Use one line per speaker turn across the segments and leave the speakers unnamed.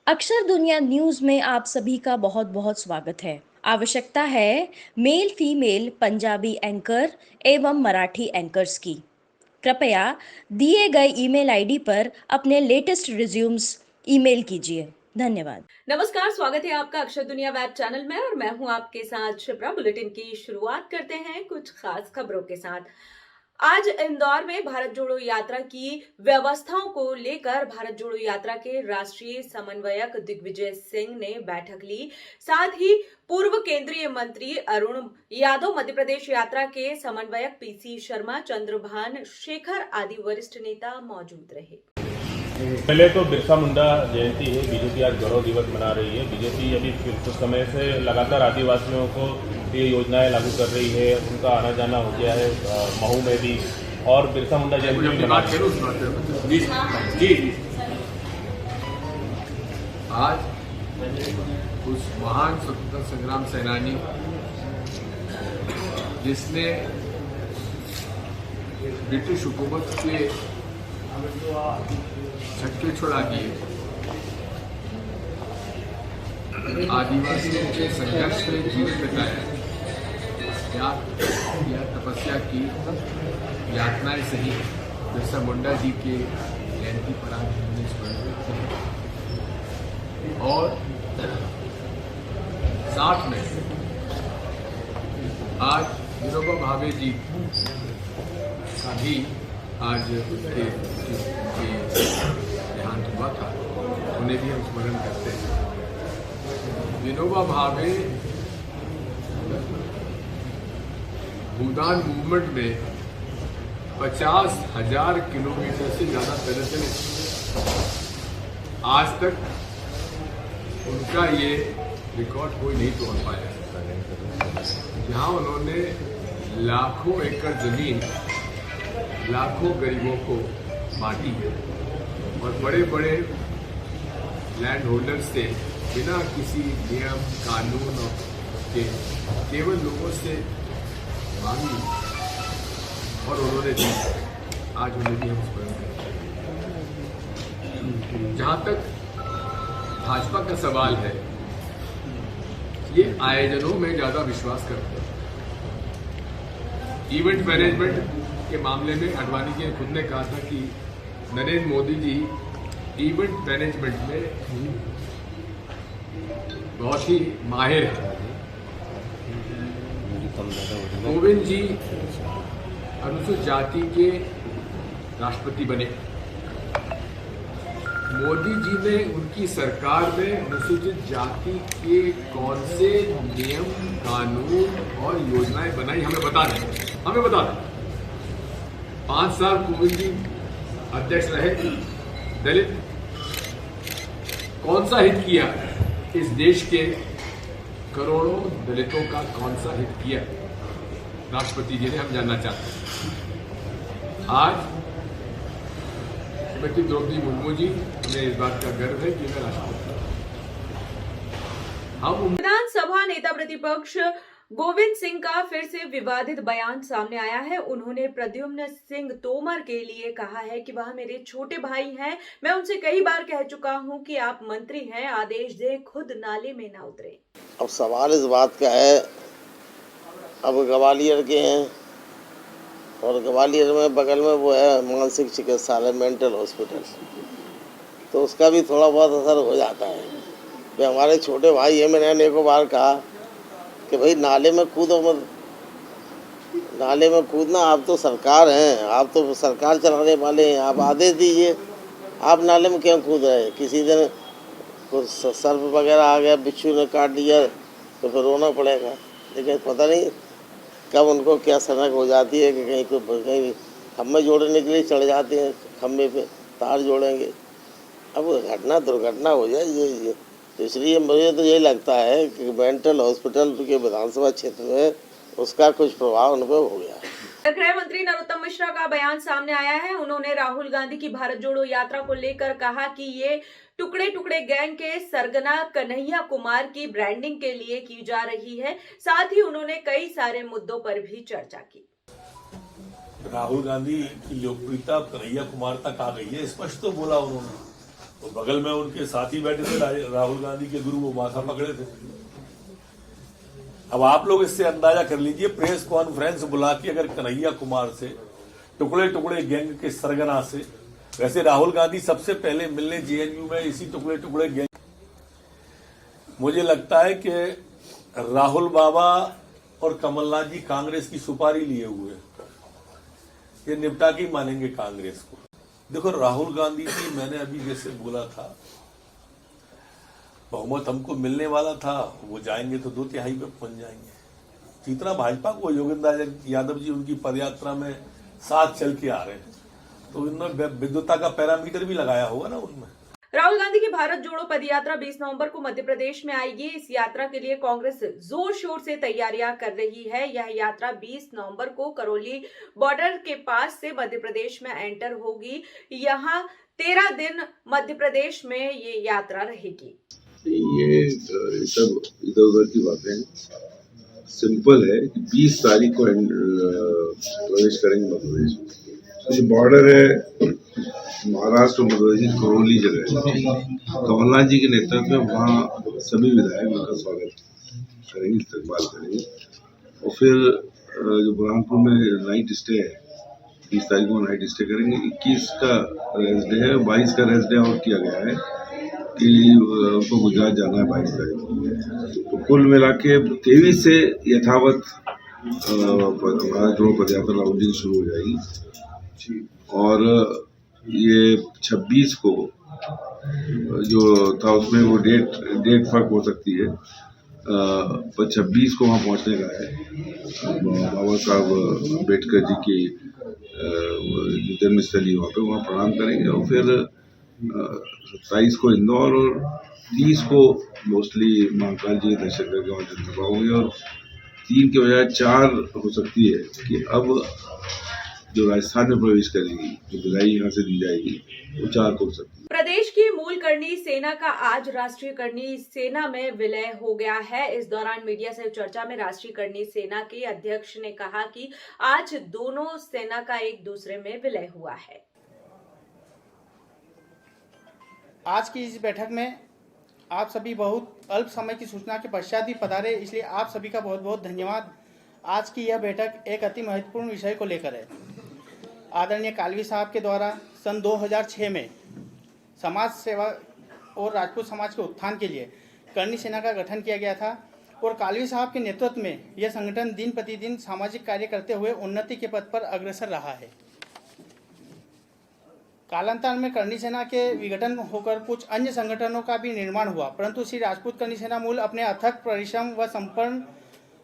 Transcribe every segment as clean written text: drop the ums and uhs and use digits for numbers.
अक्षर दुनिया न्यूज में आप सभी का बहुत बहुत स्वागत है। आवश्यकता है मेल फीमेल पंजाबी एंकर एवं मराठी एंकर्स की। कृपया दिए गए ईमेल आईडी पर अपने लेटेस्ट रिज्यूम्स ईमेल कीजिए। धन्यवाद।
नमस्कार, स्वागत है आपका अक्षर दुनिया वेब चैनल में और मैं हूं आपके साथ शिप्रा। बुलेटिन की शुरुआत करते हैं कुछ खास खबरों के साथ। आज इंदौर में भारत जोड़ो यात्रा की व्यवस्थाओं को लेकर भारत जोड़ो यात्रा के राष्ट्रीय समन्वयक दिग्विजय सिंह ने बैठक ली। साथ ही पूर्व केंद्रीय मंत्री अरुण यादव, मध्य प्रदेश यात्रा के समन्वयक पीसी शर्मा, चंद्रभान शेखर आदि वरिष्ठ नेता मौजूद रहे।
पहले तो बिरसा मुंडा जयंती है। बीजेपी आज गौरव दिवस मना रही है। बीजेपी अभी कुछ समय से लगातार आदिवासियों को ये योजनाएं लागू कर रही है। उनका आना जाना हो गया है महू में भी, और बिरसा मुंडा जयंती भी मना रही है।
जी आज उस महान स्वतंत्रता संग्राम सेनानी जिसने ब्रिटिश हुकूमत के छक्के छुड़ा दिए, आदिवासियों के संघर्ष में जीवन बिताया, या तपस्या की यातनाएं सही, बिरसा मुंडा जी के जयंती पर आज हमने स्मरण करते हैं। और साथ में आज विनोबा भावे जी का भी आज उनके देहांत हुआ था, उन्हें भी हम स्मरण करते हैं। विनोबा भावे भूदान मूवमेंट में 50,000 किलोमीटर से ज्यादा पैदल चले। आज तक उनका ये रिकॉर्ड कोई नहीं तोड़ पाया, जहां उन्होंने लाखों एकड़ जमीन लाखों गरीबों को बांटी है और बड़े बड़े लैंड होल्डर से बिना किसी नियम कानून के केवल लोगों से मांगी और उन्होंने दी। आज उन्हें भी हम स्मरण करते हैं। जहां तक भाजपा का सवाल है, ये आयोजनों में ज्यादा विश्वास करते हैं। इवेंट मैनेजमेंट के मामले में अडवाणी जी ने खुद ने कहा था कि नरेंद्र मोदी जी इवेंट मैनेजमेंट में बहुत ही माहिर हैं। कोविंद जी अनुसूचित जाति के राष्ट्रपति बने। मोदी जी ने उनकी सरकार में अनुसूचित जाति के कौन से नियम, कानून और योजनाएं बनाई, हमें बता दें। 5 साल कोविंद जी अध्यक्ष रहे। दलित कौन सा हित किया, इस देश के करोड़ों दलितों का कौन सा हित किया राष्ट्रपति जी ने, हम जानना चाहते हैं। आज श्रीमती द्रौपदी मुर्मू जी, हमें इस बात का गर्व है कि मैं राष्ट्रपति।
विधानसभा नेता प्रतिपक्ष गोविंद सिंह का फिर से विवादित बयान सामने आया है। उन्होंने प्रद्युम्न सिंह तोमर के लिए कहा है कि वह मेरे छोटे भाई हैं। मैं उनसे कई बार कह चुका हूं कि आप मंत्री हैं, आदेश दे, खुद नाले में ना उतरे।
अब सवाल इस बात का है, अब ग्वालियर के हैं और ग्वालियर में बगल में वो है मानसिक चिकित्सालय, मेंटल हॉस्पिटल, तो उसका भी थोड़ा बहुत असर हो जाता है। वे हमारे छोटे भाई हैं। मैंने अनेकों बार कहा कि भाई नाले में कूदो मत, नाले में कूदना, आप तो सरकार हैं, आप तो सरकार चलाने वाले हैं, आप आदेश दीजिए, आप नाले में क्यों कूद रहे हैं। किसी दिन कुछ सर्प वगैरह आ गया, बिच्छू ने काट लिया तो फिर रोना पड़ेगा। लेकिन पता नहीं कब उनको क्या सनक हो जाती है कि कहीं खम्भे जोड़ने के लिए चढ़ जाते हैं, खम्भे पे तार जोड़ेंगे, अब घटना दुर्घटना हो जाए ये। तो इसलिए मुझे तो यही लगता है कि मेंटल हॉस्पिटल के विधानसभा क्षेत्र में उसका कुछ प्रभाव उन पर हो गया है।
गृह मंत्री नरोत्तम मिश्रा का बयान सामने आया है। उन्होंने राहुल गांधी की भारत जोड़ो यात्रा को लेकर कहा कि ये टुकड़े टुकड़े गैंग के सरगना कन्हैया कुमार की ब्रांडिंग के लिए की जा रही है। साथ ही उन्होंने कई सारे मुद्दों पर भी चर्चा की।
राहुल गांधी की लोकप्रियता कन्हैया कुमार तक आ गई है, स्पष्ट तो बोला उन्होंने। तो बगल में उनके साथी बैठे थे राहुल गांधी के गुरु, वो माथा पकड़े थे। अब आप लोग इससे अंदाजा कर लीजिए, प्रेस कॉन्फ्रेंस बुला के अगर कन्हैया कुमार से, टुकड़े टुकड़े गैंग के सरगना से, वैसे राहुल गांधी सबसे पहले मिलने जेएनयू में इसी टुकड़े टुकड़े गैंग। मुझे लगता है कि राहुल बाबा और कमलनाथ जी कांग्रेस की सुपारी लिए हुए, ये निपटा के मानेंगे कांग्रेस को। देखो राहुल गांधी जी, मैंने अभी जैसे बोला था, बहुमत हमको मिलने वाला था, वो जाएंगे तो 2/3 पे पहुंच जाएंगे। जितना भाजपा को योगेंद्र यादव जी उनकी पदयात्रा में साथ चल के आ रहे हैं, तो इन्होंने विद्वता का पैरामीटर भी लगाया होगा ना उनमें।
राहुल गांधी की भारत जोड़ो पदयात्रा 20 नवंबर को मध्य प्रदेश में आएगी। इस यात्रा के लिए कांग्रेस जोर शोर से तैयारियां कर रही है। यह यात्रा 20 नवंबर को करौली बॉर्डर के पास से मध्य प्रदेश में एंटर होगी। यहां 13 दिन मध्य प्रदेश में ये यात्रा रहेगी।
ये सब इधर उधर की बातें हैं। सिंपल है कि 20 तारीख को प्रवेश करेंगे मध्य प्रदेश में। जो बॉर्डर है महाराष्ट्र मध्य प्रदेश करौली जगह है, कमलनाथ जी के नेतृत्व में वहाँ सभी विधायक उनका स्वागत करेंगे, इस्तेमाल करेंगे। और फिर जो बुरहानपुर में नाइट स्टे है, 20 तारीख को नाइट स्टे करेंगे। 21 का रेस्ट डे है, 22 का रेस्ट डे और किया गया है कि उनको गुजरात जाना है 22 तारीख को। तो कुल मिला के 23 से यथावत हमारा जो पदयात्रा राउंडिंग शुरू हो जाएगी। और ये 26 को जो था उसमें वो डेट फर्क हो सकती है, पर 26 को वहाँ पहुँचने का है। बाबा साहब अम्बेडकर जी की जन्मस्थली वहाँ पे, वहाँ प्रणाम करेंगे। और फिर 27 को इंदौर और 30 को मोस्टली महाकाल जी के दर्शन करके वहाँ जनसभा होंगे। और 3 के बजाय 4 हो सकती है कि अब जो राजस्थान में प्रवेश करेगी, जो विदाई यहाँ से दी जाएगी, वो 4 को हो सकती है।
प्रदेश की मूल करनी सेना का आज राष्ट्रीय करनी सेना में विलय हो गया है। इस दौरान मीडिया से चर्चा में राष्ट्रीय करनी सेना के अध्यक्ष ने कहा कि आज दोनों सेना का एक दूसरे में विलय हुआ है।
आज की इस बैठक में आप सभी बहुत अल्प समय की सूचना के पश्चात भी पधारे, इसलिए आप सभी का बहुत बहुत धन्यवाद। आज की यह बैठक एक अति महत्वपूर्ण विषय को लेकर है। आदरणीय कालवी साहब के द्वारा सन 2006 में समाज सेवा और राजपूत समाज के उत्थान के लिए करनी सेना का गठन किया गया था और कालवी साहब के नेतृत्व में यह संगठन दिन प्रतिदिन सामाजिक कार्य करते हुए उन्नति के पथ पर अग्रसर रहा है। कालांतर में करनी सेना के विघटन होकर कुछ अन्य संगठनों का भी निर्माण हुआ, परंतु श्री राजपूत करनी सेना मूल अपने अथक परिश्रम व संपूर्ण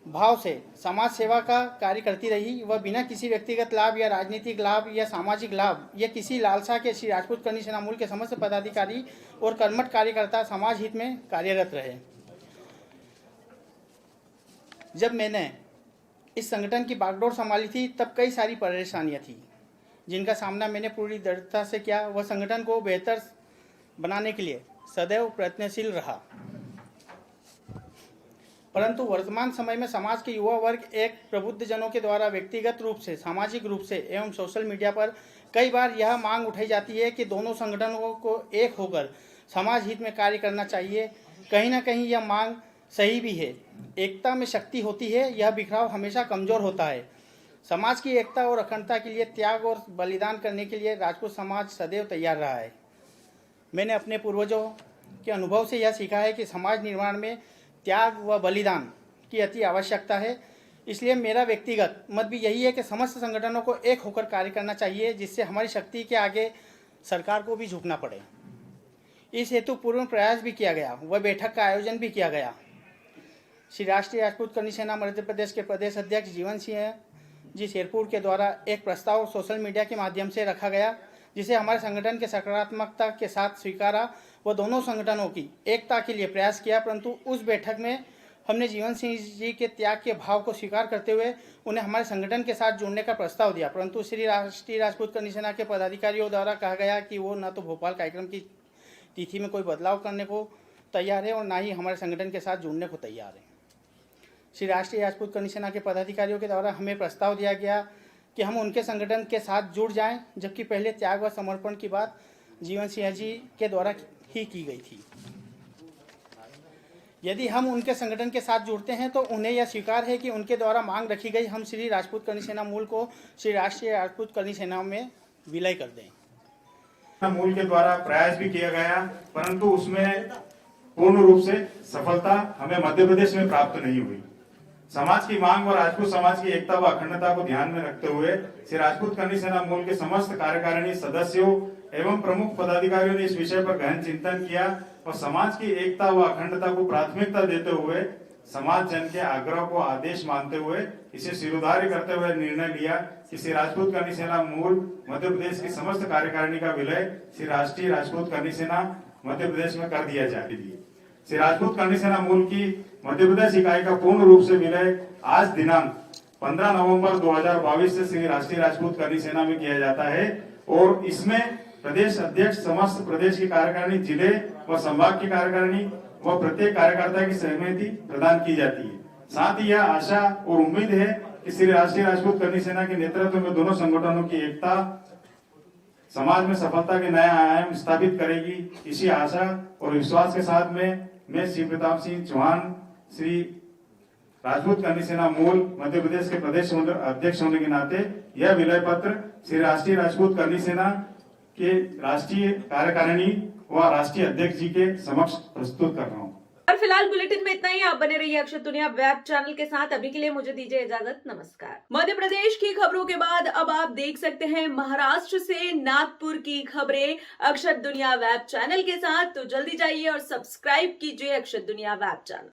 भाव से समाज सेवा का कार्य करती रही। वह बिना किसी व्यक्तिगत लाभ या राजनीतिक लाभ या सामाजिक लाभ या किसी लालसा के श्री राजपूत करनी सेना मूल के समस्त पदाधिकारी और कर्मठ कार्यकर्ता समाज हित में कार्यरत रहे। जब मैंने इस संगठन की बागडोर संभाली थी, तब कई सारी परेशानियां थी जिनका सामना मैंने पूरी दृढ़ता से किया। वह संगठन को बेहतर बनाने के लिए सदैव प्रयत्नशील रहा, परंतु वर्तमान समय में समाज के युवा वर्ग एक प्रबुद्ध जनों के द्वारा व्यक्तिगत रूप से, सामाजिक रूप से एवं सोशल मीडिया पर कई बार यह मांग उठाई जाती है कि दोनों संगठनों को एक होकर समाज हित में कार्य करना चाहिए। कहीं ना कहीं यह मांग सही भी है। एकता में शक्ति होती है, यह बिखराव हमेशा कमजोर होता है। समाज की एकता और अखंडता के लिए त्याग और बलिदान करने के लिए राजपूत समाज सदैव तैयार रहा है। मैंने अपने पूर्वजों के अनुभव से यह सीखा है कि समाज निर्माण में त्याग व बलिदान की अति आवश्यकता है। इसलिए मेरा व्यक्तिगत मत भी यही है कि समस्त संगठनों को एक होकर कार्य करना चाहिए, जिससे हमारी शक्ति के आगे सरकार को भी झुकना पड़े। इस हेतु पूर्ण प्रयास भी किया गया, वह बैठक का आयोजन भी किया गया। श्री राष्ट्रीय राजपूत करनी सेना मध्य प्रदेश के प्रदेश अध्यक्ष जीवन सिंह जी शेरपुर के द्वारा एक प्रस्ताव सोशल मीडिया के माध्यम से रखा गया, जिसे हमारे संगठन के सकारात्मकता के साथ स्वीकारा व दोनों संगठनों की एकता के लिए प्रयास किया। परंतु उस बैठक में हमने जीवन सिंह जी के त्याग के भाव को स्वीकार करते हुए उन्हें हमारे संगठन के साथ जुड़ने का प्रस्ताव दिया, परंतु श्री राष्ट्रीय राजपूत करनी सेना के पदाधिकारियों द्वारा कहा गया कि वो न तो भोपाल कार्यक्रम की तिथि में कोई बदलाव करने को तैयार है और ना ही हमारे संगठन के साथ जुड़ने को तैयार है। श्री राष्ट्रीय राजपूत करनी सेना के पदाधिकारियों के द्वारा हमें प्रस्ताव दिया गया कि हम उनके संगठन के साथ जुड़ जाएं, जबकि पहले त्याग व समर्पण की बात जीवन सिंह जी के द्वारा ही की गई थी। यदि हम उनके संगठन के साथ जुड़ते हैं तो उन्हें यह स्वीकार है कि उनके द्वारा मांग रखी गई हम श्री राजपूत करनी सेना मूल को श्री राष्ट्रीय राजपूत करनी सेना में विलय कर दें।
मूल के द्वारा प्रयास भी किया गया, परंतु उसमें पूर्ण रूप से सफलता हमें मध्य प्रदेश में प्राप्त नहीं हुई। समाज की मांग और राजपूत समाज की एकता व अखंडता को ध्यान में रखते हुए श्री राजपूत करनी सेना मूल के समस्त कार्यकारिणी सदस्यों एवं प्रमुख पदाधिकारियों ने इस विषय पर गहन चिंतन किया और समाज की एकता व अखंडता को प्राथमिकता देते हुए समाज जन के आग्रह को आदेश मानते हुए इसे सिरोधार्य करते हुए निर्णय लिया कि श्री राजपूत करनी सेना मूल मध्य प्रदेश की समस्त कार्यकारिणी का विलय श्री राष्ट्रीय राजपूत करनी सेना मध्य प्रदेश में कर दिया जाए। श्री राजपूत करनी सेना मूल की मध्य प्रदेश इकाई का पूर्ण रूप से विलय आज दिनांक 15 नवंबर 2022 से श्री राष्ट्रीय राजपूत करनी सेना में किया जाता है और इसमें प्रदेश अध्यक्ष समस्त प्रदेश की कार्यकारिणी, जिले व संभाग की कार्यकारिणी व प्रत्येक कार्यकर्ता की सहमति प्रदान की जाती है। साथ ही यह आशा और उम्मीद है कि श्री राष्ट्रीय राजपूत करनी सेना के नेतृत्व में दोनों संगठनों की एकता समाज में सफलता के नए आयाम स्थापित करेगी। इसी आशा और विश्वास के साथ में मैं श्री प्रताप सिंह चौहान श्री राजपूत करनी सेना मूल मध्य प्रदेश के प्रदेश अध्यक्ष होने के नाते यह विलय पत्र श्री राष्ट्रीय राजपूत करनी सेना के राष्ट्रीय कार्यकारिणी व राष्ट्रीय अध्यक्ष जी के समक्ष प्रस्तुत कर रहा हूँ।
और फिलहाल बुलेटिन में इतना ही। आप बने रहिए अक्षर दुनिया वेब चैनल के साथ। अभी के लिए मुझे दीजिए इजाजत। नमस्कार। मध्य प्रदेश की खबरों के बाद अब आप देख सकते हैं महाराष्ट्र से नागपुर की खबरें अक्षर दुनिया वेब चैनल के साथ। तो जल्दी जाइए और सब्सक्राइब कीजिए अक्षर दुनिया वेब चैनल।